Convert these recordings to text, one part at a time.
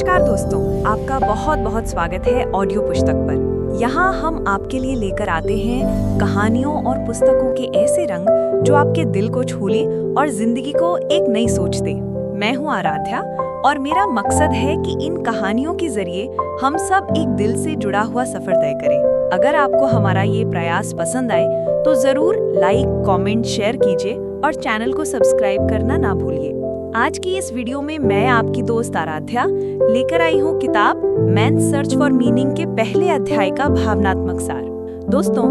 नमस्कार दोस्तों, आपका बहुत बहुत स्वागत है ऑडियो पुस्तक पर। यहाँ हम आपके लिए लेकर आते हैं कहानियों और पुस्तकों के ऐसे रंग जो आपके दिल को छू ले और जिंदगी को एक नई सोच दे। मैं हूँ आराध्या और मेरा मकसद है कि इन कहानियों के जरिए हम सब एक दिल से जुड़ा हुआ सफर तय करें। अगर आपको हमारा ये प्रयास पसंद आए तो जरूर लाइक, कमेंट, शेयर कीजिए और चैनल को सब्सक्राइब करना ना भूलिए। आज की इस वीडियो में मैं आपकी दोस्त आराध्या लेकर आई हूँ किताब मैन्स सर्च फॉर मीनिंग के पहले अध्याय का भावनात्मक सार। दोस्तों,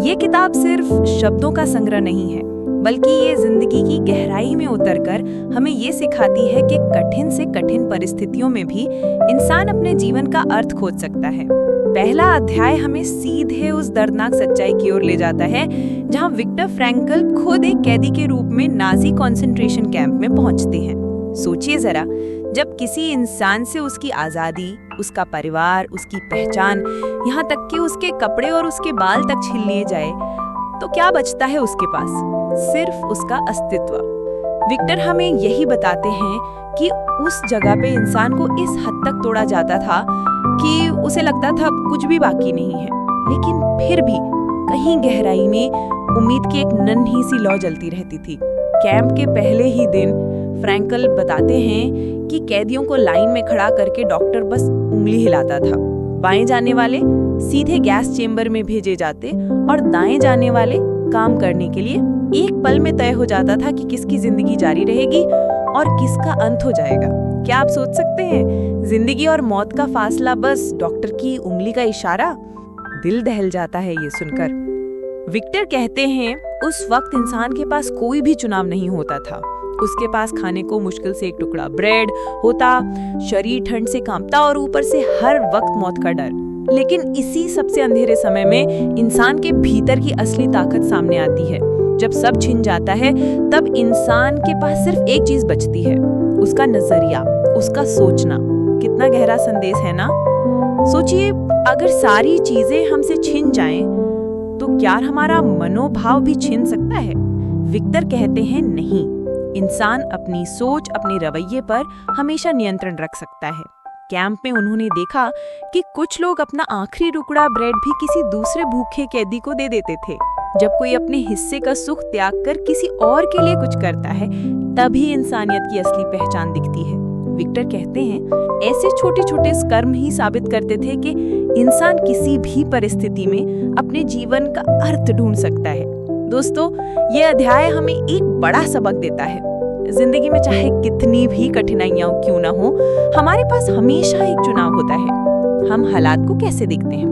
ये किताब सिर्फ शब्दों का संग्रह नहीं है, बल्कि ये जिंदगी की गहराई में उतरकर हमें ये सिखाती है कि कठिन से कठिन परिस्थितियों में भी इंसान अपने जीवन का अर्थ खोज सकता है। पहला अध्याय हमें सीधे उस दर्दनाक सच्चाई की ओर ले जाता है जहां विक्टर फ्रैंकल खुद एक कैदी के रूप में नाजी कंसंट्रेशन कैंप में पहुंचते हैं। सोचिए जरा, जब किसी इंसान से उसकी आजादी, उसका परिवार, उसकी पहचान, यहाँ तक कि उसके कपड़े और उसके बाल तक छीन लिए जाए तो क्या बचता है उसके पास? सिर्फ उसका अस्तित्व। विक्टर हमें यही बताते हैं कि उस जगह पे इंसान को इस हद तक तोड़ा जाता था कि उसे लगता था कुछ भी बाकी नहीं है, लेकिन फिर भी कहीं गहराई में उम्मीद की एक नन्ही सी लौ जलती रहती थी। कैंप के पहले ही दिन फ्रैंकल बताते हैं कि कैदियों को लाइन में खड़ा करके डॉक्टर बस उंगली हिलाता था। बाएं जाने वाले सीधे गैस चेंबर में भेजे जाते और दाएं जाने वाले काम करने के लिए एक पल में तय हो जाता था कि किसकी जिंदगी जारी रहेगी और किसका अंत हो जाएगा। क्या आप सोच सकते हैं, जिंदगी और मौत का फासला बस डॉक्टर की उंगली का इशारा? दिल दहल जाता है ये सुनकर। विक्टर कहते हैं उस वक्त इंसान के पास कोई भी चुनाव नहीं होता था। उसके पास खाने को मुश्किल से एक टुकड़ा ब्रेड होता, शरीर ठंड से कांपता और ऊपर से हर वक्त मौत का डर। लेकिन इसी सबसे अंधेरे समय में इंसान के भीतर की असली ताकत सामने आती है। जब सब छिन जाता है तब इंसान के पास सिर्फ एक चीज बचती है, उसका नजरिया, उसका सोचना। कितना गहरा संदेश है ना? सोचिए, अगर सारी चीजें हमसे छिन जाएं, तो क्या हमारा मनोभाव भी छिन सकता है? विक्टर कहते हैं नहीं, इंसान अपनी सोच, अपने रवैये पर हमेशा नियंत्रण रख सकता है। कैंप में उन्होंने देखा कि कुछ लोग अपना आखिरी टुकड़ा ब्रेड भी किसी दूसरे भूखे कैदी को दे देते थे। जब कोई अपने हिस्से का सुख त्याग कर किसी और के लिए कुछ करता है, तभी इंसानियत की असली पहचान दिखती है। विक्टर कहते हैं ऐसे छोटे छोटे कर्म ही साबित करते थे कि इंसान किसी भी परिस्थिति में अपने जीवन का अर्थ ढूंढ सकता है। दोस्तों, ये अध्याय हमें एक बड़ा सबक देता है। जिंदगी में चाहे कितनी भी कठिनाइयां क्यों ना हो, हमारे पास हमेशा एक चुनाव होता है। हम हालात को कैसे देखते हैं?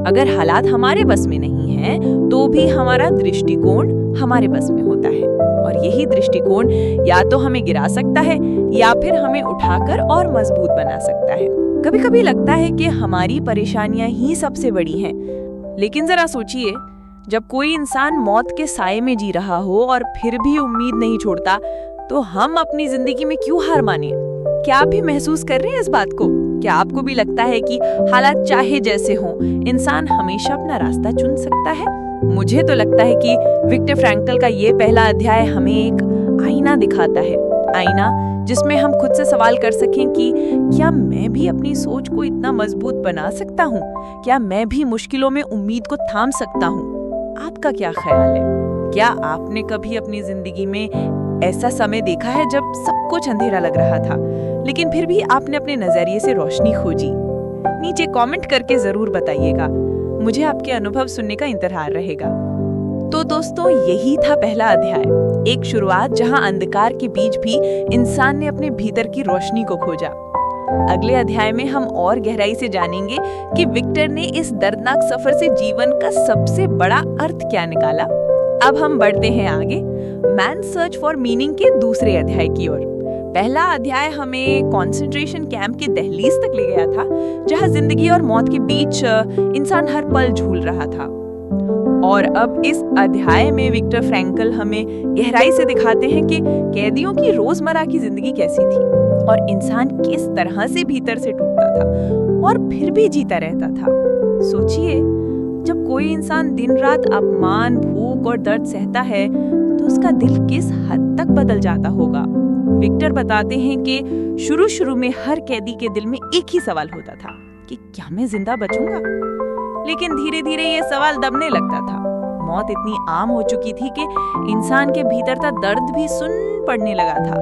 अगर हालात हमारे बस में नहीं है तो भी हमारा दृष्टिकोण हमारे बस में होता है, और यही दृष्टिकोण या तो हमें गिरा सकता है या फिर हमें उठाकर और मजबूत बना सकता है। कभी कभी लगता है कि हमारी परेशानियां ही सबसे बड़ी हैं, लेकिन जरा सोचिए, जब कोई इंसान मौत के साए में जी रहा हो और फिर भी उम्मीद नहीं छोड़ता, तो हम अपनी जिंदगी में क्यों हार माने? क्या आप भी महसूस कर रहे हैं इस बात को? क्या आपको भी लगता है कि हालात चाहे जैसे हों, इंसान हमेशा अपना रास्ता चुन सकता है? मुझे तो लगता है कि विक्टर फ्रैंकल का ये पहला अध्याय हमें एक आईना दिखाता है। आईना जिसमें हम खुद से सवाल कर सकें कि क्या मैं भी अपनी सोच को इतना मजबूत बना सकता हूँ? क्या मैं भी मुश्किलों में उम्मीद को थाम सकता हूँ? आपका क्या ख्याल है? क्या आपने कभी अपनी जिंदगी में ऐसा समय देखा है जब सब कुछ अंधेरा लग रहा था, लेकिन फिर भी आपने अपने नजरिए से रोशनी खोजी? नीचे कमेंट करके जरूर बताइएगा, मुझे आपके अनुभव सुनने का इंतजार रहेगा। तो दोस्तों, यही था पहला अध्याय, एक शुरुआत जहां अंधकार के बीच भी इंसान ने अपने भीतर की रोशनी को खोजा। अगले अध्याय में हम और गहराई से जानेंगे कि विक्टर ने इस दर्दनाक सफर से जीवन का सबसे बड़ा अर्थ क्या निकाला। अब हम बढ़ते हैं आगे मैन्स सर्च फॉर मीनिंग के दूसरे अध्याय की ओर। पहला अध्याय हमें कंसंट्रेशन कैंप की दहलीज तक ले गया था, जहां जिंदगी और मौत के बीच इंसान हर पल झूल रहा था। और अब इस अध्याय में विक्टर फ्रैंकल हमें गहराई से दिखाते हैं कि कैदियों की रोजमर्रा की जिंदगी कैसी थी और इंसान किस तरह से भीतर से टूटता था और फिर भी जीता रहता था। सोचिए, जब कोई इंसान दिन रात अपमान, भूख और दर्द सहता है तो उसका दिल किस हद तक बदल जाता होगा। विक्टर बताते हैं कि शुरू में हर कैदी के दिल में एक ही सवाल होता था कि क्या मैं जिंदा बचूंगा? लेकिन धीरे धीरे ये सवाल दबने लगता था। मौत इतनी आम हो चुकी थी कि इंसान के भीतर का दर्द भी सुन पड़ने लगा था।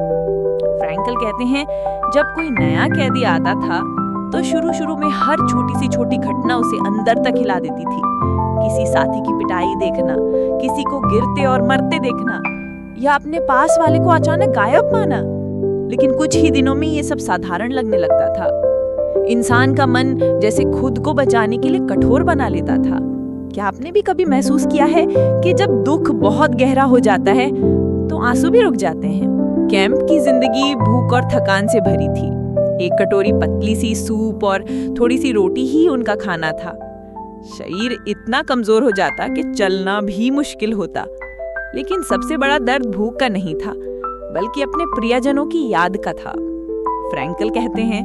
फ्रैंकल कहते हैं, जब कोई नया कैदी आता था तो शुरू में हर छोटी घटना उसे अंदर तक हिला देती थी। किसी साथी की पिटाई देखना, किसी को गिरते और मरते देखना, या अपने पास वाले को अचानक गायब पाना। लेकिन कुछ ही दिनों में ये सब साधारण लगने लगता था। इंसान का मन जैसे खुद को बचाने के लिए कठोर बना लेता था। क्या आपने भी कभी महसूस किया है कि जब दुख बहुत गहरा हो जाता है तो आंसू भी रुक जाते हैं? कैंप की जिंदगी भूख और थकान से भरी थी। एक कटोरी पतली सी सूप और थोड़ी सी रोटी ही उनका खाना था। शरीर इतना कमजोर हो जाता कि चलना भी मुश्किल होता। लेकिन सबसे बड़ा दर्द भूख का नहीं था, बल्कि अपने प्रियजनों की याद का था। फ्रैंकल कहते हैं,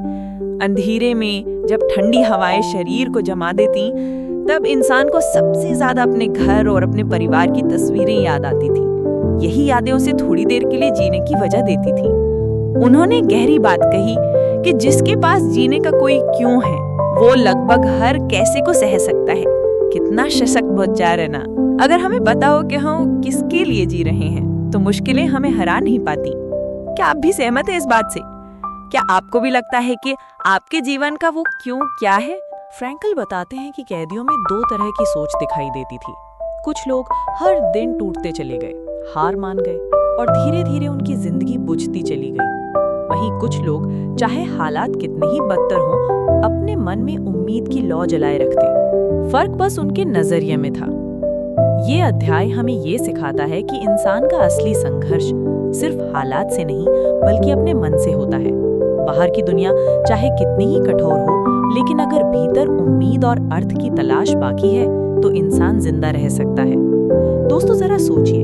अंधेरे में जब ठंडी हवाएं शरीर को जमा देती, तब इंसान को सबसे ज्यादा अपने घर और अपने परिवार की तस्वीरें याद आती थी। यही यादें उसे थोड़ी देर के लिए जीने की वजह देती थी। उन्होंने गहरी बात कही कि जिसके पास जीने का कोई क्यों है, वो लगभग हर कैसे को सह सकता है। कितना सशक्त विचार है ना। अगर हमें पता हो कि हम किसके लिए जी रहे हैं, तो मुश्किलें हमें हरा नहीं पाती। क्या आप भी सहमत हैं इस बात से? क्या आपको भी लगता है कि आपके जीवन का वो क्यों क्या है? फ्रैंकल बताते हैं कि कैदियों में दो तरह की सोच दिखाई देती थी। कुछ लोग हर दिन टूटते चले गए, हार मान गए और धीरे धीरे उनकी जिंदगी बुझती चली गई। वहीं कुछ लोग चाहे हालात कितने ही बदतर हों, अपने मन में उम्मीद की लौ जलाए रखते। फर्क बस उनके नजरिए में था। ये अध्याय हमें ये सिखाता है कि इंसान का असली संघर्ष सिर्फ हालात से नहीं, बल्कि अपने मन से होता है। बाहर की दुनिया चाहे कितनी ही कठोर हो, लेकिन अगर भीतर उम्मीद और अर्थ की तलाश बाकी है, तो इंसान जिंदा रह सकता है। दोस्तों, जरा सोचिए,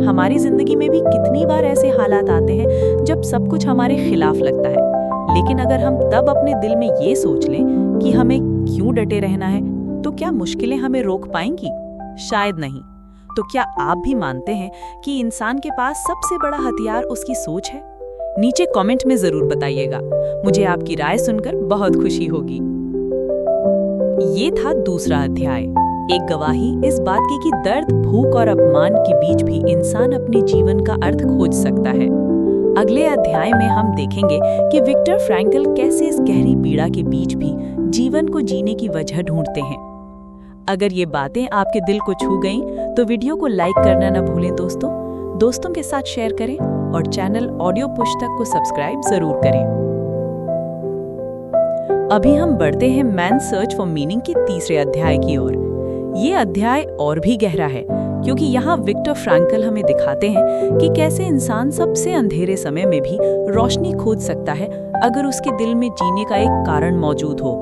हमारी जिंदगी में भी कितनी बार ऐसे हालात आते हैं जब सब कुछ हमारे खिलाफ लगता है। लेकिन अगर हम तब अपने दिल में ये सोच लें कि हमें क्यों डटे रहना है, तो क्या मुश्किलें हमें रोक पाएंगी? शायद नहीं। तो क्या आप भी मानते हैं कि इंसान के पास सबसे बड़ा हथियार उसकी सोच है? नीचे कमेंट में जरूर बताइएगा। मुझे आपकी राय सुनकर बहुत खुशी होगी। ये था दूसरा अध्याय, एक गवाही इस बात की कि दर्द, भूख और अपमान के बीच भी इंसान अपने जीवन का अर्थ खोज सकता है। अगले अध्याय में हम देखेंगे कि विक्टर फ्रैंकल कैसे इस गहरी पीड़ा के बीच भी जीवन को जीने की वजह ढूंढते हैं। अगर ये बातें आपके दिल को छू गईं, तो वीडियो को लाइक करना न भूलें दोस्तों के साथ शेयर करें और चैनल ऑडियो पुस्तक को सब्सक्राइब जरूर करें। अभी हम बढ़ते हैं मैन सर्च फॉर मीनिंग के तीसरे अध्याय की ओर। ये अध्याय और भी गहरा है, क्योंकि यहाँ विक्टर फ्रैंकल हमें दिखाते हैं कि कैसे इंसान सबसे अंधेरे समय में भी रोशनी खोज सकता है, अगर उसके दिल में जीने का एक कारण मौजूद हो।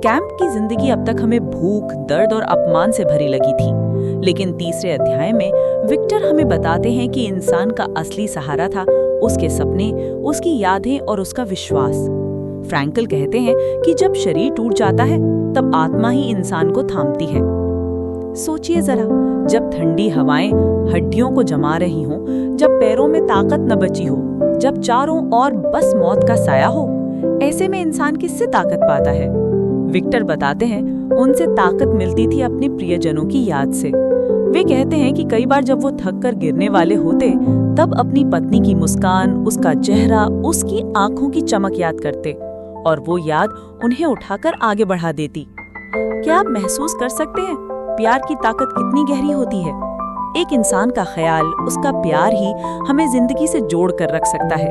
कैंप की जिंदगी अब तक हमें भूख, दर्द और अपमान से भरी लगी थी, लेकिन तीसरे अध्याय में विक्टर हमें बताते हैं कि इंसान का असली सहारा था उसके सपने, उसकी यादें और उसका विश्वास। फ्रैंकल कहते हैं कि जब शरीर टूट जाता है, तब आत्मा ही इंसान को थामती है। सोचिए जरा, जब ठंडी हवाएं हड्डियों को जमा रही हों, जब पैरों में ताकत न बची हो, जब चारों ओर बस मौत का साया हो, ऐसे में इंसान किससे ताकत पाता है? विक्टर बताते हैं, उनसे ताकत मिलती थी अपने प्रियजनों की याद से। वे कहते हैं कि कई बार जब वो थक कर गिरने वाले होते, तब अपनी पत्नी की मुस्कान, उसका चेहरा, उसकी आंखों की चमक याद करते, और वो याद उन्हें उठाकर आगे बढ़ा देती। क्या आप महसूस कर सकते हैं प्यार की ताकत कितनी गहरी होती है? एक इंसान का ख्याल, उसका प्यार ही हमें जिंदगी से जोड़ कर रख सकता है।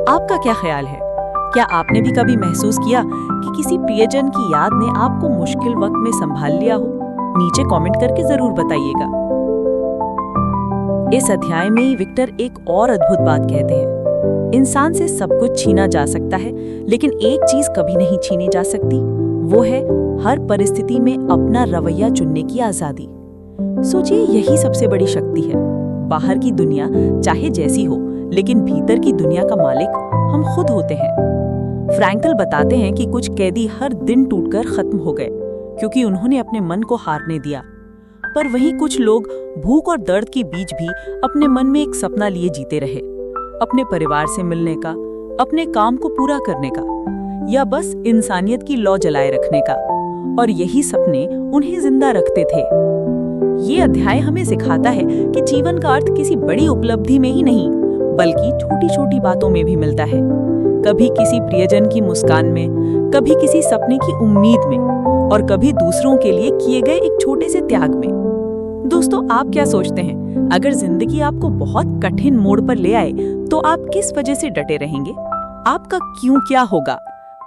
आपका क्या ख्याल है? क्या आपने भी कभी महसूस किया कि किसी प्रियजन की याद ने आपको मुश्किल वक्त में संभाल लिया हो? नीचे कमेंट करके जरूर बताइएगा। इस अध्याय में ही विक्टर एक और अद्भुत बात कहते हैं, इंसान से सब कुछ छीना जा सकता है, लेकिन एक चीज कभी नहीं छीनी जा सकती, वो है हर परिस्थिति में अपना रवैया चुनने की आजादी। सोचिए, यही सबसे बड़ी शक्ति है। बाहर की दुनिया चाहे जैसी हो, लेकिन भीतर की दुनिया का मालिक हम खुद होते हैं। फ्रैंकल बताते हैं कि कुछ कैदी हर दिन टूटकर खत्म हो गए, क्योंकि उन्होंने अपने मन को हारने दिया। पर वहीं कुछ लोग भूख और दर्द के बीच भी अपने मन में एक सपना लिए जीते रहे। अपने परिवार से मिलने का, अपने काम को पूरा करने का, या बस इंसानियत की लौ जलाए रखने का। और यही सपने उन्हें जिंदा रखते थे। ये अध्याय हमें सिखाता है कि जीवन का अर्थ किसी बड़ी उपलब्धि में ही नहीं, बल्कि छोटी छोटी बातों में भी मिलता है। कभी किसी प्रियजन की मुस्कान में, कभी किसी सपने की उम्मीद में, और कभी दूसरों के लिए किए गए एक छोटे से त्याग में। दोस्तों, आप क्या सोचते हैं? अगर जिंदगी आपको बहुत कठिन मोड़ पर ले आए तो आप किस वजह से डटे रहेंगे? आपका क्यों क्या होगा?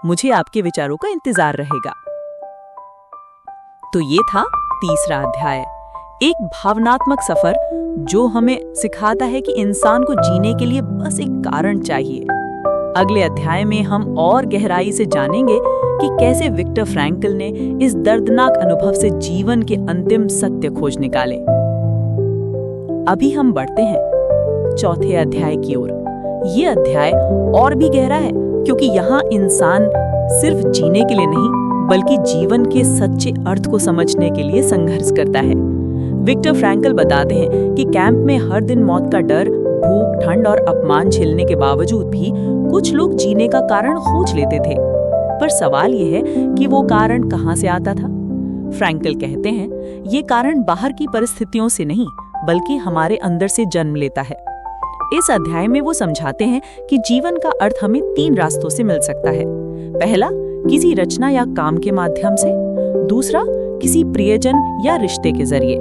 मुझे आपके विचारों का इंतजार रहेगा। तो ये था तीसरा अध्याय, एक भावनात्मक सफर जो हमें सिखाता है कि इंसान को जीने के लिए बस एक कारण चाहिए। अगले अध्याय में हम और गहराई से जानेंगे कि कैसे विक्टर फ्रैंकल ने इस दर्दनाक अनुभव से जीवन के अंतिम सत्य खोज निकाले। अभी हम बढ़ते हैं चौथे अध्याय की ओर। ये अध्याय और भी गहरा है, क्योंकि यहाँ इंसान सिर्फ जीने के लिए नहीं, बल्कि जीवन के सच्चे अर्थ को समझने के लिए संघर्ष करता है। विक्टर फ्रैंकल बताते हैं कि कैंप में हर दिन मौत का डर, भूख, ठंड और अपमान झेलने के बावजूद भी कुछ लोग जीने का कारण खोज लेते थे। पर सवाल यह है कि वो कारण कहाँ से आता था? फ्रैंकल कहते हैं, ये कारण बाहर की परिस्थितियों से नहीं, बल्कि हमारे अंदर से जन्म लेता है। इस अध्याय में वो समझाते हैं कि जीवन का अर्थ हमें 3 रास्तों से मिल सकता है। पहला, किसी रचना या काम के माध्यम से। दूसरा, किसी प्रियजन या रिश्ते के जरिए।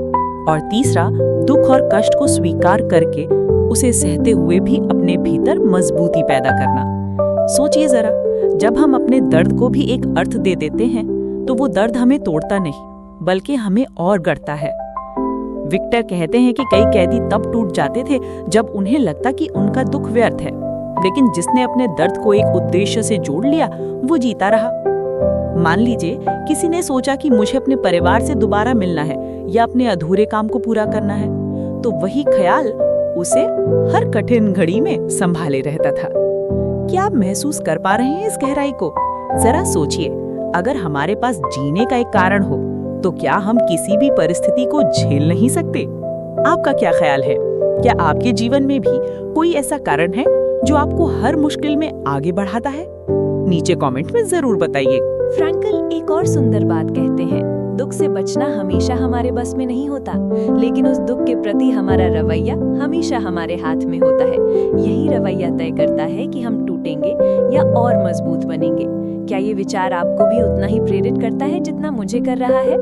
और तीसरा, दुख और कष्ट को स्वीकार करके उसे सहते हुए भी अपने भीतर मजबूती पैदा करना। सोचिए जरा, जब हम अपने दर्द को भी एक अर्थ दे देते हैं तो वो दर्द हमें तोड़ता नहीं, बल्कि हमें और गढ़ता है। विक्टर कहते हैं कि कई कैदी तब टूट जाते थे जब उन्हें लगता कि उनका दुख व्यर्थ है, लेकिन जिसने अपने दर्द को एक उद्देश्य से जोड़ लिया वो जीता रहा। मान लीजिए किसी ने सोचा कि मुझे अपने परिवार से दोबारा मिलना है या अपने अधूरे काम को पूरा करना है, तो वही ख्याल उसे हर कठिन घड़ी में संभाले रहता था। क्या आप महसूस कर पा रहे हैं इस गहराई को? जरा सोचिए, अगर हमारे पास जीने का एक कारण हो तो क्या हम किसी भी परिस्थिति को झेल नहीं सकते? आपका क्या ख्याल है? क्या आपके जीवन में भी कोई ऐसा कारण है जो आपको हर मुश्किल में आगे बढ़ाता है? नीचे कमेंट में जरूर बताइए। फ्रैंकल एक और सुंदर बात कहते हैं, दुख से बचना हमेशा हमारे बस में नहीं होता, लेकिन उस दुख के प्रति हमारा रवैया हमेशा हमारे हाथ में होता है। यही रवैया तय करता है कि हम टूटेंगे या और मजबूत बनेंगे। क्या ये विचार आपको भी उतना ही प्रेरित करता है जितना मुझे कर रहा है?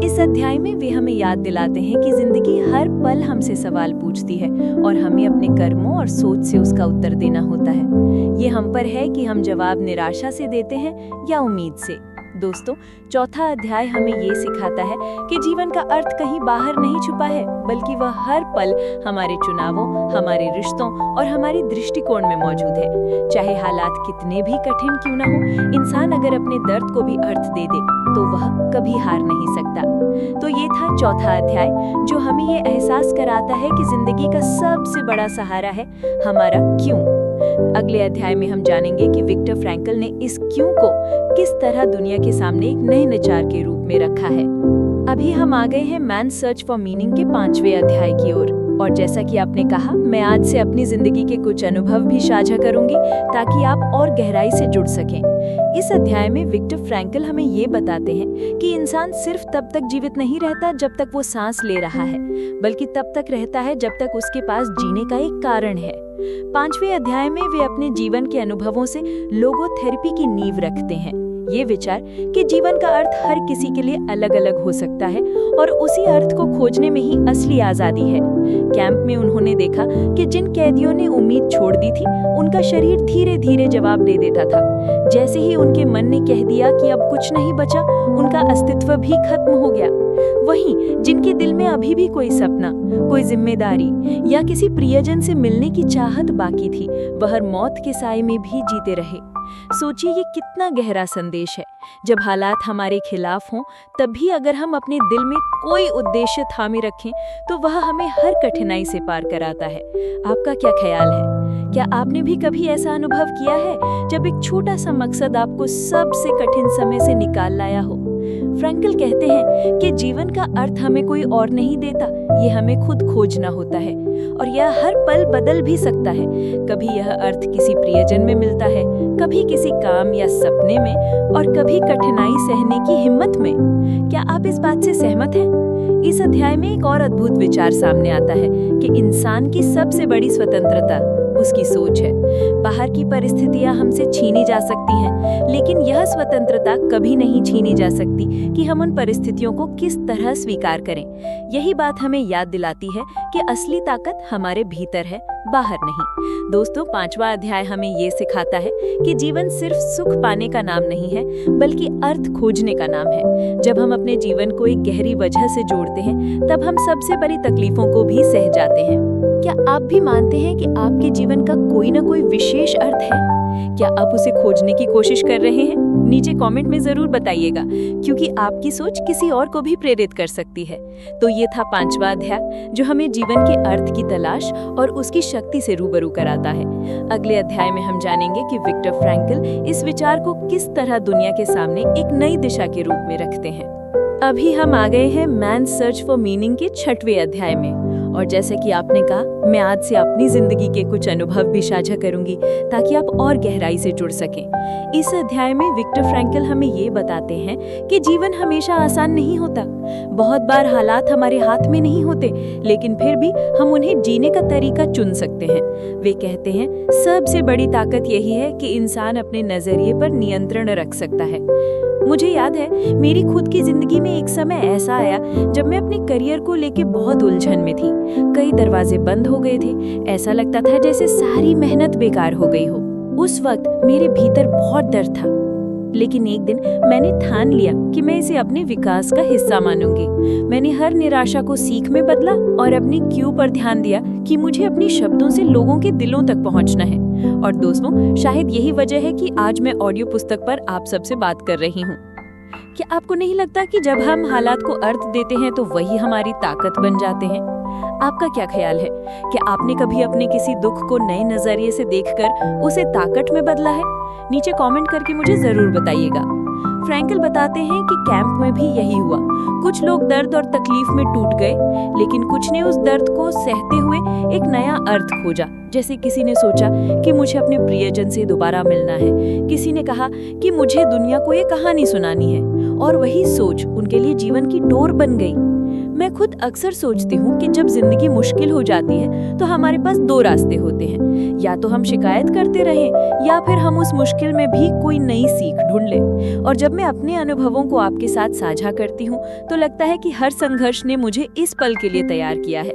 इस अध्याय में वे हमें याद दिलाते हैं कि जिंदगी हर पल हमसे सवाल पूछती है और हमें अपने कर्मों और सोच से उसका उत्तर देना होता है। ये हम पर है कि हम जवाब निराशा से देते हैं या उम्मीद से। दोस्तों, चौथा अध्याय हमें ये सिखाता है कि जीवन का अर्थ कहीं बाहर नहीं छुपा है, बल्कि वह हर पल हमारे चुनावों, हमारे रिश्तों और हमारी दृष्टिकोण में मौजूद है। चाहे हालात कितने भी कठिन क्यों न हो, इंसान अगर अपने दर्द को भी अर्थ दे दे तो वह कभी हार नहीं सकता। तो ये था चौथा अध्याय, जो हमें ये एहसास कराता है कि जिंदगी का सबसे बड़ा सहारा है हमारा क्यों। अगले अध्याय में हम जानेंगे कि विक्टर फ्रैंकल ने इस क्यों को किस तरह दुनिया के सामने एक नए विचार के रूप में रखा है। अभी हम आ गए हैं मैन सर्च फॉर मीनिंग के 5वें अध्याय की ओर। और जैसा कि आपने कहा, मैं आज से अपनी जिंदगी के कुछ अनुभव भी साझा करूंगी ताकि आप और गहराई से जुड़ सकें। इस अध्याय में विक्टर फ्रैंकल हमें ये बताते हैं कि इंसान सिर्फ तब तक जीवित नहीं रहता जब तक वो सांस ले रहा है, बल्कि तब तक रहता है जब तक उसके पास जीने का एक कारण है। 5वें अध्याय में वे अपने जीवन के अनुभवों से लोगोथेरेपी की नींव रखते हैं। ये विचार कि जीवन का अर्थ हर किसी के लिए अलग अलग हो सकता है और उसी अर्थ को खोजने में ही असली आजादी है। कैंप में उन्होंने देखा कि जिन कैदियों ने उम्मीद छोड़ दी थी, उनका शरीर धीरे धीरे जवाब दे देता था। जैसे ही उनके मन ने कह दिया कि अब कुछ नहीं बचा, उनका अस्तित्व भी खत्म हो गया। वहीं जिनके दिल में अभी भी कोई सपना, कोई जिम्मेदारी या किसी प्रियजन से मिलने की चाहत बाकी थी, वह मौत के साए में भी जीते रहे। सोचिए ये कितना गहरा संदेश है। जब हालात हमारे खिलाफ हों, तब भी अगर हम अपने दिल में कोई उद्देश्य थामे रखें तो वह हमें हर कठिनाई से पार कराता है। आपका क्या ख्याल है? क्या आपने भी कभी ऐसा अनुभव किया है जब एक छोटा सा मकसद आपको सबसे कठिन समय से निकाल लाया हो? फ्रैंकल कहते हैं कि जीवन का अर्थ हमें कोई और नहीं देता, ये हमें खुद खोजना होता है और यह हर पल बदल भी सकता है। कभी यह अर्थ किसी प्रियजन में मिलता है, कभी किसी काम या सपने में और कभी कठिनाई सहने की हिम्मत में। क्या आप इस बात से सहमत हैं? इस अध्याय में एक और अद्भुत विचार सामने आता है कि इंसान की सबसे बड़ी स्वतंत्रता उसकी सोच है। बाहर की परिस्थितियां हमसे छीनी जा सकती हैं, लेकिन यह स्वतंत्रता कभी नहीं छीनी जा सकती कि हम उन परिस्थितियों को किस तरह स्वीकार करें। यही बात हमें याद दिलाती है कि असली ताकत हमारे भीतर है, बाहर नहीं। दोस्तों, 5वां अध्याय हमें ये सिखाता है कि जीवन सिर्फ सुख पाने का नाम नहीं है, बल्कि अर्थ खोजने का नाम है। जब हम अपने जीवन को एक गहरी वजह से जोड़ते हैं, तब हम सबसे बड़ी तकलीफों को भी सह जाते हैं। क्या आप भी मानते हैं कि आपके जीवन का कोई ना कोई विशेष अर्थ है? क्या आप उसे खोजने की कोशिश कर रहे हैं? नीचे कमेंट में जरूर बताइएगा, क्योंकि आपकी सोच किसी और को भी प्रेरित कर सकती है। तो ये था 5वां अध्याय, जो हमें जीवन के अर्थ की तलाश और उसकी शक्ति से रूबरू कराता है। अगले अध्याय में हम जानेंगे कि विक्टर फ्रैंकल इस विचार को किस तरह दुनिया के सामने एक नई दिशा के रूप में रखते हैं। अभी हम आ गए हैं मैन सर्च फॉर मीनिंग के 6वें अध्याय में, और जैसे कि आपने कहा, मैं आज से अपनी जिंदगी के कुछ अनुभव भी साझा करूंगी ताकि आप और गहराई से जुड़ सकें। इस अध्याय में विक्टर फ्रैंकल हमें ये बताते हैं कि जीवन हमेशा आसान नहीं होता। बहुत बार हालात हमारे हाथ में नहीं होते, लेकिन फिर भी हम उन्हें जीने का तरीका चुन सकते हैं। वे कहते हैं, सबसे बड़ी ताकत यही है कि इंसान अपने नजरिए पर नियंत्रण रख सकता है। मुझे याद है, मेरी खुद की जिंदगी में एक समय ऐसा आया जब मैं अपने करियर को लेके बहुत उलझन में थी। कई दरवाजे बंद हो गए थे, ऐसा लगता था जैसे सारी मेहनत बेकार हो गई हो। उस वक्त मेरे भीतर बहुत डर था, लेकिन एक दिन मैंने ठान लिया कि मैं इसे अपने विकास का हिस्सा मानूंगी। मैंने हर निराशा को सीख में बदला और अपनी क्यू पर ध्यान दिया कि मुझे अपने शब्दों से लोगों के दिलों तक पहुंचना है। और दोस्तों, शायद यही वजह है कि आज मैं ऑडियो पुस्तक पर आप सबसे बात कर रही हूँ। क्या आपको नहीं लगता कि जब हम हालात को अर्थ देते हैं तो वही हमारी ताकत बन जाते हैं? आपका क्या ख्याल है? क्या आपने कभी अपने किसी दुख को नए नजरिए से देखकर उसे ताकत में बदला है? नीचे कमेंट करके मुझे जरूर बताइएगा। फ्रैंकल बताते हैं कि कैंप में भी यही हुआ। कुछ लोग दर्द और तकलीफ में टूट गए, लेकिन कुछ ने उस दर्द को सहते हुए एक नया अर्थ खोजा। जैसे किसी ने सोचा कि मुझे अपने प्रियजन से दोबारा मिलना है, किसी ने कहा कि मुझे दुनिया को ये कहानी सुनानी है, और वही सोच उनके लिए जीवन की डोर बन गई। मैं खुद अक्सर सोचती हूँ कि जब जिंदगी मुश्किल हो जाती है तो हमारे पास 2 रास्ते होते हैं। या तो हम शिकायत करते रहें, या फिर हम उस मुश्किल में भी कोई नई सीख ढूंढ लें। और जब मैं अपने अनुभवों को आपके साथ साझा करती हूँ तो लगता है कि हर संघर्ष ने मुझे इस पल के लिए तैयार किया है।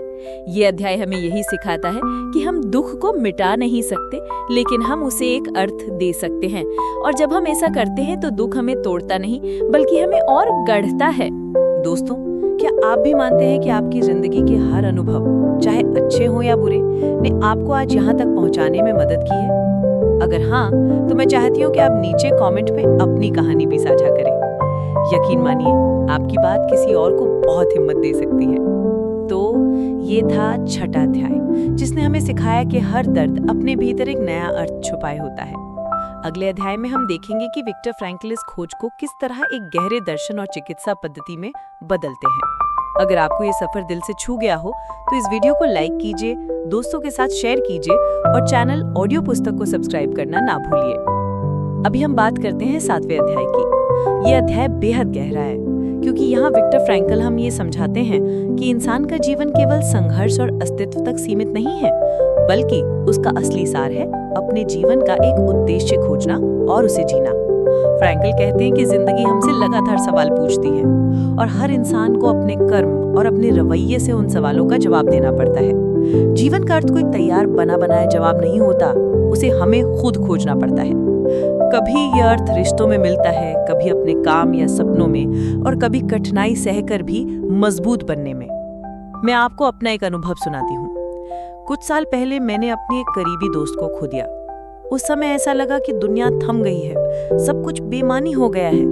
ये अध्याय हमें यही सिखाता है कि हम दुख को मिटा नहीं सकते, लेकिन हम उसे एक अर्थ दे सकते हैं। और जब हम ऐसा करते हैं तो दुख हमें तोड़ता नहीं, बल्कि हमें और गढ़ता है। दोस्तों, क्या आप भी मानते हैं कि आपकी जिंदगी के हर अनुभव, चाहे अच्छे हो या बुरे, ने आपको आज यहाँ तक पहुँचाने में मदद की है? अगर हाँ, तो मैं चाहती हूँ कि आप नीचे कमेंट में अपनी कहानी भी साझा करें। यकीन मानिए, आपकी बात किसी और को बहुत हिम्मत दे सकती है। तो ये था 6वां अध्याय, जिसने हमें सिखाया कि हर दर्द अपने भीतर एक नया अर्थ छुपाए होता है। अगले अध्याय में हम देखेंगे कि विक्टर फ्रैंकल इस खोज को किस तरह एक गहरे दर्शन और चिकित्सा पद्धति में बदलते हैं। अगर आपको ये सफर दिल से छू गया हो तो इस वीडियो को लाइक कीजिए, दोस्तों के साथ शेयर कीजिए और चैनल ऑडियो पुस्तक को सब्सक्राइब करना ना भूलिए। अभी हम बात करते हैं 7वें अध्याय की। ये अध्याय बेहद गहरा है, क्योंकि यहाँ विक्टर फ्रैंकल हम ये समझाते हैं कि इंसान का जीवन केवल संघर्ष और अस्तित्व तक सीमित नहीं है, बल्कि उसका असली सार है अपने जीवन का एक उद्देश्य खोजना और उसे जीना। फ्रैंकल कहते हैं कि जिंदगी हमसे लगातार सवाल पूछती है, और हर इंसान को अपने कर्म और अपने रवैये से उन सवालों का जवाब देना पड़ता है। जीवन का अर्थ कोई तैयार बना बनाया जवाब नहीं होता, उसे हमें खुद खोजना पड़ता है। कभी यह अर्थ रिश्तों में मिलता है, कभी अपने काम या सपनों में, और कभी कठिनाई सहकर भी मजबूत बनने में। मैं आपको अपना एक अनुभव सुनाती हूँ। कुछ साल पहले मैंने अपनी एक करीबी दोस्त को खो दिया। उस समय ऐसा लगा कि दुनिया थम गई है, सब कुछ बेमानी हो गया है।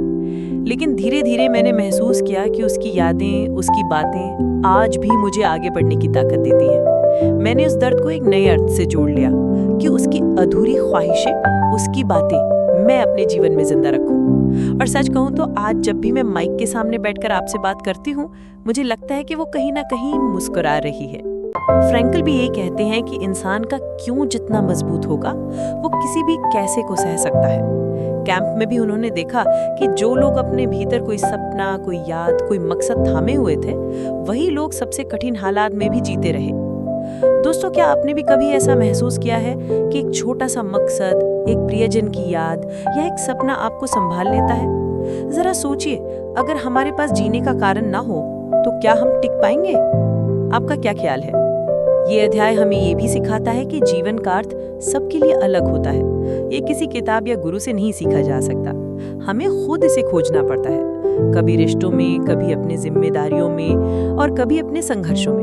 लेकिन धीरे धीरे मैंने महसूस किया कि उसकी यादें, उसकी बातें आज भी मुझे आगे बढ़ने की ताकत देती है। मैंने उस दर्द को एक नए अर्थ से जोड़ लिया कि उसकी अधूरी ख्वाहिशें, उसकी बातें मैं अपने जीवन में जिंदा रखूं। और सच कहूं तो आज जब भी मैं माइक के सामने बैठकर आपसे बात करती हूं, मुझे लगता है कि वो कहीं ना कहीं मुस्कुरा रही है। फ्रैंकल भी ये कहते हैं कि इंसान का क्यों जितना मजबूत होगा, वो किसी भी कैसे को सह सकता है। कैंप में भी उन्होंने देखा कि जो लोग अपने भीतर कोई सपना, कोई याद, कोई मकसद थामे हुए थे, वही लोग सबसे कठिन हालात में भी जीते रहे। दोस्तों, क्या आपने भी कभी ऐसा महसूस किया है कि एक छोटा सा मकसद, एक प्रियजन की याद या एक सपना आपको संभाल लेता है? जरा सोचिए, अगर हमारे पास जीने का कारण ना हो तो क्या हम टिक पाएंगे? आपका क्या ख्याल है? ये अध्याय हमें ये भी सिखाता है कि जीवन का अर्थ सबके लिए अलग होता है। ये किसी किताब या गुरु से नहीं सीखा जा सकता, हमें खुद इसे खोजना पड़ता है, कभी रिश्तों में, कभी अपनी जिम्मेदारियों में और कभी अपने संघर्षों में।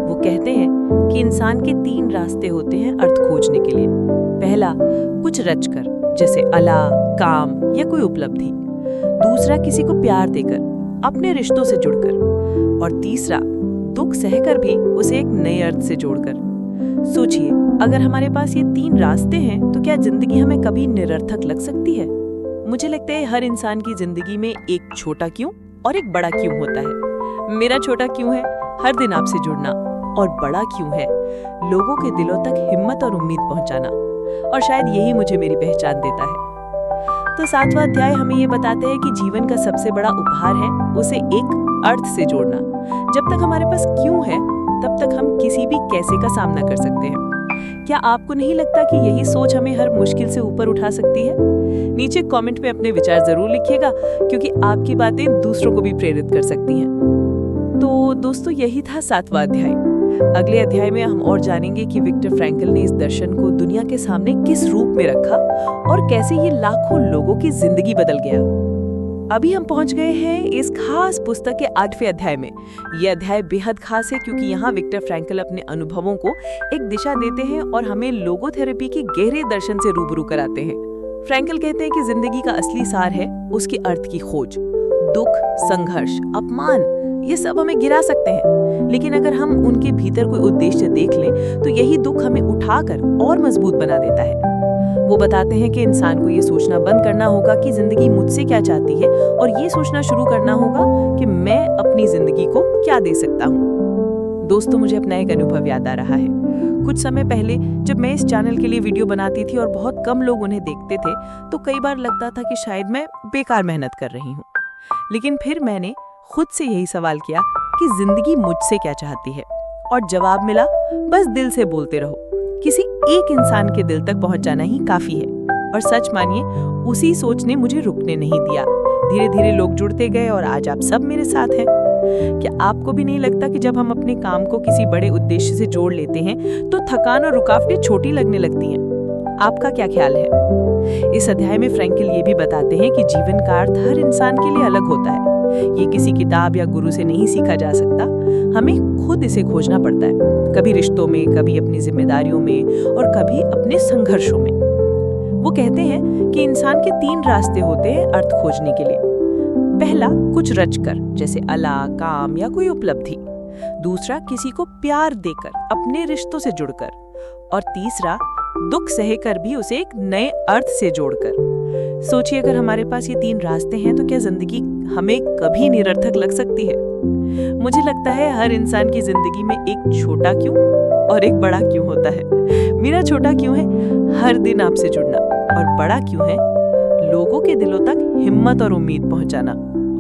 वो कहते हैं कि इंसान के 3 रास्ते होते हैं अर्थ खोजने के लिए। पहला, कुछ रचकर, जैसे अला, काम या कोई उपलब्धि। दूसरा, किसी को प्यार देकर, अपने रिश्तों से जुड़कर। और तीसरा, दुख सहकर भी उसे एक नए अर्थ से जोड़कर। सोचिए, अगर हमारे पास ये 3 रास्ते हैं तो क्या जिंदगी हमें कभी निरर्थक लग सकती है? मुझे लगता है हर इंसान की जिंदगी में एक छोटा क्यों और एक बड़ा क्यों होता है। मेरा छोटा क्यों है हर दिन आपसे जुड़ना, और बड़ा क्यों है लोगों के दिलों तक हिम्मत और उम्मीद पहुंचाना। और शायद यही मुझे मेरी पहचान देता है। तो 7वां अध्याय हमें ये बताते हैं कि जीवन का सबसे बड़ा उपहार है उसे एक अर्थ से जोड़ना। जब तक हमारे पास क्यों है, तब तक हम किसी भी कैसे का सामना कर सकते हैं। क्या आपको नहीं लगता कि यही सोच हमें हर मुश्किल से ऊपर उठा सकती है? नीचे कमेंट में अपने विचार जरूर लिखिएगा, क्योंकि आपकी बातें दूसरों को भी प्रेरित कर सकती हैं। तो दोस्तों, यही था 7वां अध्याय। अगले अध्याय में हम और जानेंगे कि विक्टर फ्रैंकल ने इस दर्शन को दुनिया के सामने किस रूप में रखा और कैसे ये लाखों लोगों की जिंदगी बदल गया। अभी हम पहुंच गए हैं इस खास पुस्तक के 8वें अध्याय में। यह अध्याय बेहद खास है क्योंकि यहाँ विक्टर फ्रैंकल अपने अनुभवों को एक दिशा देते हैं और हमें लोगोथेरेपी के गहरे दर्शन से रूबरू कराते हैं। फ्रैंकल कहते हैं कि जिंदगी का असली सार है उसके अर्थ की खोज। दुख, संघर्ष, अपमान, ये सब हमें गिरा सकते हैं, लेकिन अगर हम उनके भीतर कोई उद्देश्य देख लें तो यही दुख हमें उठाकर और मजबूत बना देता है। वो बताते हैं कि इंसान को ये सोचना बंद करना होगा कि जिंदगी मुझसे क्या चाहती है, और ये सोचना शुरू करना होगा कि मैं अपनी जिंदगी को क्या दे सकता हूँ। दोस्तों, मुझे अपना एक अनुभव याद आ रहा है। कुछ समय पहले जब मैं इस चैनल के लिए वीडियो बनाती थी और बहुत कम लोग उन्हें देखते थे, तो कई बार लगता था कि शायद मैं बेकार मेहनत कर रही हूँ। लेकिन फिर मैंने खुद से यही सवाल किया कि जिंदगी मुझसे क्या चाहती है, और जवाब मिला, बस दिल से बोलते रहो। किसी एक इंसान के दिल तक पहुंच जाना ही काफी है। और सच मानिए, उसी सोच ने मुझे रुकने नहीं दिया। धीरे धीरे लोग जुड़ते गए और आज आप सब मेरे साथ हैं। क्या आपको भी नहीं लगता कि जब हम अपने काम को किसी बड़े उद्देश्य से जोड़ लेते हैं तो थकान और रुकावटें छोटी लगने लगती हैं? आपका क्या ख्याल है? इस अध्याय में फ्रैंकल ये भी बताते हैं कि जीवन का अर्थ हर इंसान के लिए अलग होता है। ये किसी किताब या गुरु से नहीं सीखा जा सकता, हमें खुद इसे खोजना पड़ता है, कभी रिश्तों में, कभी अपनी जिम्मेदारियों में और कभी अपने संघर्षों में। वो कहते हैं कि इंसान के 3 रास्ते होते हैं अर्थ खोजने के लिए। पहला, कुछ रचकर, जैसे अला, काम या कोई उपलब्धि। दूसरा, किसी को प्यार देकर, अपने रिश्तों से जुड़कर। और तीसरा, दुख सहकर भी उसे एक नए अर्थ से जोड़कर। सोचिए, अगर हमारे पास ये 3 रास्ते हैं तो क्या जिंदगी हमें कभी निरर्थक लग सकती है? मुझे लगता है हर इंसान की जिंदगी में एक छोटा क्यों और एक बड़ा क्यों होता है। मेरा छोटा क्यों है हर दिन आपसे जुड़ना, और बड़ा क्यों है लोगों के दिलों तक हिम्मत और उम्मीद पहुंचाना।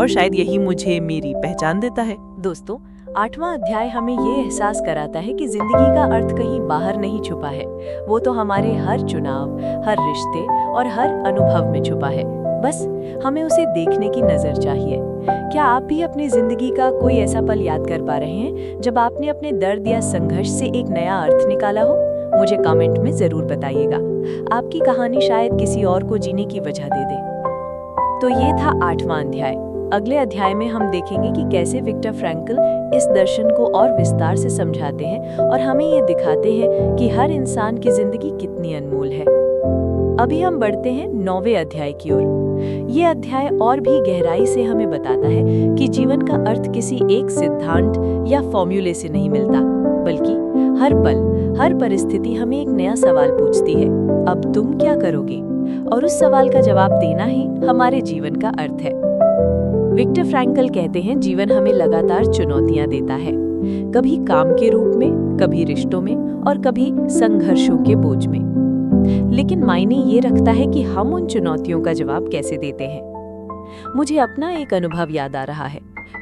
और शायद यही मुझे मेरी पहचान देता है। दोस्तों, 8वां अध्याय हमें ये एहसास कराता है कि जिंदगी का अर्थ कहीं बाहर नहीं छुपा है, वो तो हमारे हर चुनाव, हर रिश्ते और हर अनुभव में छुपा है। बस हमें उसे देखने की नजर चाहिए। क्या आप भी अपनी जिंदगी का कोई ऐसा पल याद कर पा रहे हैं जब आपने अपने दर्द या संघर्ष से एक नया अर्थ निकाला हो? मुझे कमेंट में जरूर बताइएगा। आपकी कहानी शायद किसी और को जीने की वजह दे दे। तो ये था 8वां अध्याय। अगले अध्याय में हम देखेंगे कि कैसे विक्टर फ्रैंकल इस दर्शन को और विस्तार से समझाते हैं और हमें ये दिखाते हैं कि हर इंसान की जिंदगी कितनी अनमोल है। अभी हम बढ़ते हैं 9वें अध्याय की ओर। ये अध्याय और भी गहराई से हमें बताता है कि जीवन का अर्थ किसी एक सिद्धांत या फॉर्मूले से नहीं मिलता, बल्कि हर पल, हर परिस्थिति हमें एक नया सवाल पूछती है, अब तुम क्या करोगे? और उस सवाल का जवाब देना ही हमारे जीवन का अर्थ है। विक्टर फ्रैंकल कहते हैं, जीवन हमें लगातार चुनौतियां देता है, कभी काम के रूप में, कभी रिश्तों में और कभी संघर्षों के बोझ में। लेकिन मायने ये रखता है कि हम उन चुनौतियों का जवाब कैसे देते हैं। मुझे अपना एक अनुभव याद आ रहा है।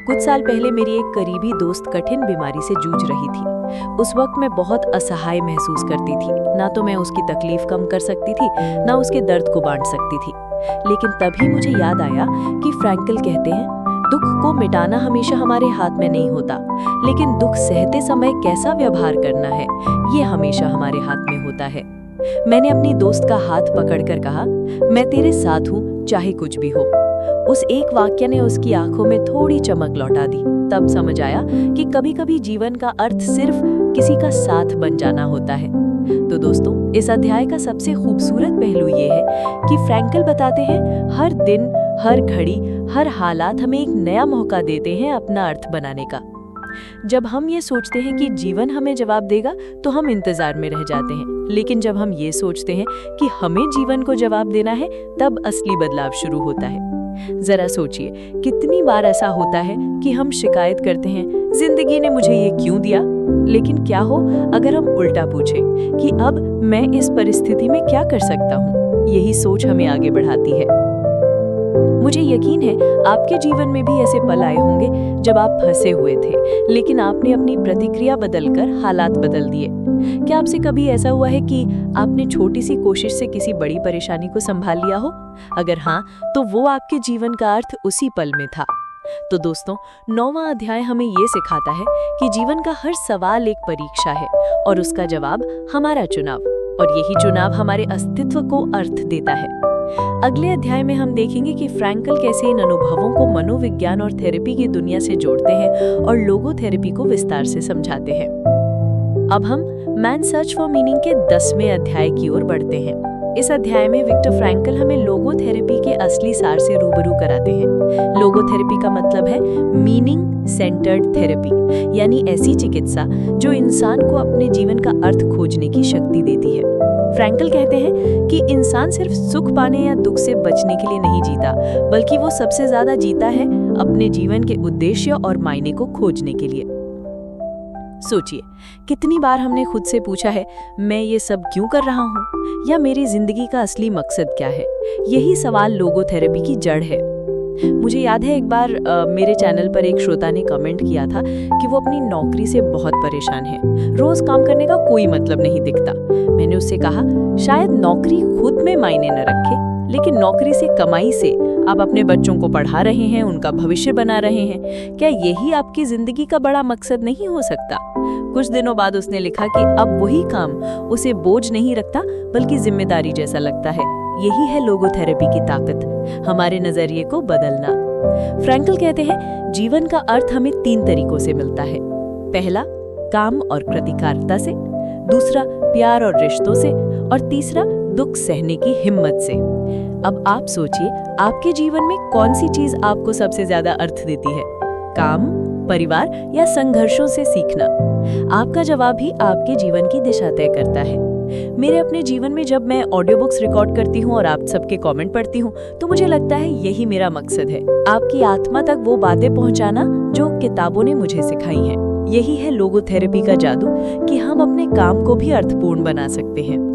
कुछ साल पहले मेरी एक करीबी दोस्त कठिन बीमारी से जूझ रही थी। उस वक्त मैं बहुत असहाय महसूस करती थी। ना तो मैं उसकी तकलीफ कम कर सकती थी, ना उसके दर्द को बांट सकती थी। लेकिन तभी मुझे याद आया कि फ्रैंकल कहते हैं, दुख को मिटाना हमेशा हमारे हाथ में नहीं होता, लेकिन दुख सहते समय कैसा व्यवहार करना है, ये हमेशा हमारे हाथ में होता है। मैंने अपनी दोस्त का हाथ पकड़कर कहा, मैं तेरे साथ हूँ, चाहे कुछ भी हो। उस एक वाक्य ने उसकी आंखों में थोड़ी चमक लौटा दी। तब समझ आया कि कभी-कभी जीवन का अर्थ सिर्फ किसी का साथ बन जाना होता है। तो दोस्तों, इस अध्याय का सबसे खूबसूरत पहलू ये है कि फ्रैंकल बताते हैं, हर दिन, हर घड़ी, हर हालात हमें एक नया मौका देते हैं अपना अर्थ बनाने का। जब हम ये सोचते हैं कि जीवन हमें जवाब देगा, तो हम इंतजार में रह जाते हैं। लेकिन जब हम ये सोचते हैं कि हमें जीवन को जवाब देना है, तब असली बदलाव शुरू होता है। जरा सोचिए, कितनी बार ऐसा होता है कि हम शिकायत करते हैं, जिंदगी ने मुझे ये क्यों दिया। लेकिन क्या हो अगर हम उल्टा पूछें कि अब मैं इस परिस्थिति में क्या कर सकता हूँ। यही सोच हमें आगे बढ़ाती है। मुझे यकीन है आपके जीवन में भी ऐसे पल आए होंगे जब आप फंसे हुए थे, लेकिन आपने अपनी प्रतिक्रिया बदलकर हालात बदल दिए। क्या आपसे कभी ऐसा हुआ है कि आपने छोटी सी कोशिश से किसी बड़ी परेशानी को संभाल लिया हो? अगर हाँ, तो वो आपके जीवन का अर्थ उसी पल में था। तो दोस्तों, 9वां अध्याय हमें ये सिखाता है कि जीवन का हर सवाल एक परीक्षा है और उसका जवाब हमारा चुनाव, और यही चुनाव हमारे अस्तित्व को अर्थ देता है। अगले अध्याय में हम देखेंगे कि फ्रैंकल कैसे इन अनुभवों को मनोविज्ञान और थेरेपी की दुनिया से जोड़ते हैं और लोगोथेरेपी को विस्तार से समझाते हैं। अब हम मैन सर्च फॉर मीनिंग के 10वें अध्याय की ओर बढ़ते हैं। इस अध्याय में विक्टर फ्रैंकल हमें लोगोथेरेपी के असली सार से रूबरू कराते हैं। लोगोथेरेपी का मतलब है मीनिंग सेंटर्ड थेरेपी, यानी ऐसी चिकित्सा जो इंसान को अपने जीवन का अर्थ खोजने की शक्ति देती है। फ्रैंकल कहते हैं कि इंसान सिर्फ सुख पाने या दुख से बचने के लिए नहीं जीता, बल्कि वो सबसे ज्यादा जीता है अपने जीवन के उद्देश्य और मायने को खोजने के लिए। सोचिए, कितनी बार हमने खुद से पूछा है, मैं ये सब क्यों कर रहा हूँ, या मेरी जिंदगी का असली मकसद क्या है। यही सवाल लोगोथेरेपी की जड़ है। मुझे याद है एक बार मेरे चैनल पर एक श्रोता ने कमेंट किया था कि वो अपनी नौकरी से बहुत परेशान है। रोज काम करने का कोई मतलब नहीं दिखता। मैंने उससे कहा, शायद नौकरी खुद में मायने न रखे, लेकिन नौकरी से, कमाई से आप अपने बच्चों को पढ़ा रहे हैं, उनका भविष्य बना रहे हैं। क्या यही आपकी जिंदगी का बड़ा मकसद नहीं हो सकता? कुछ दिनों बाद उसने लिखा कि अब वही काम उसे बोझ नहीं रखता, बल्कि जिम्मेदारी जैसा लगता है। यही है लोगोथेरेपी की ताकत, हमारे नजरिए को बदलना। फ्रैंकल कहते हैं, जीवन का अर्थ हमें 3 तरीकों से मिलता है। पहला, काम और कृतिकारिता से, दूसरा, प्यार और रिश्तों से, और तीसरा, दुख सहने की हिम्मत से। अब आप सोचिए, आपके जीवन में कौन सी चीज आपको सबसे ज्यादा अर्थ देती है? काम, परिवार या संघर्षों से सीखना? आपका जवाब ही आपके जीवन की दिशा तय करता है। मेरे अपने जीवन में जब मैं ऑडियो बुक्स रिकॉर्ड करती हूँ और आप सबके कमेंट पढ़ती हूँ, तो मुझे लगता है यही मेरा मकसद है, आपकी आत्मा तक वो बातें पहुँचाना जो किताबों ने मुझे सिखाई हैं। यही है लोगोथेरेपी का जादू कि हम अपने काम को भी अर्थपूर्ण बना सकते हैं।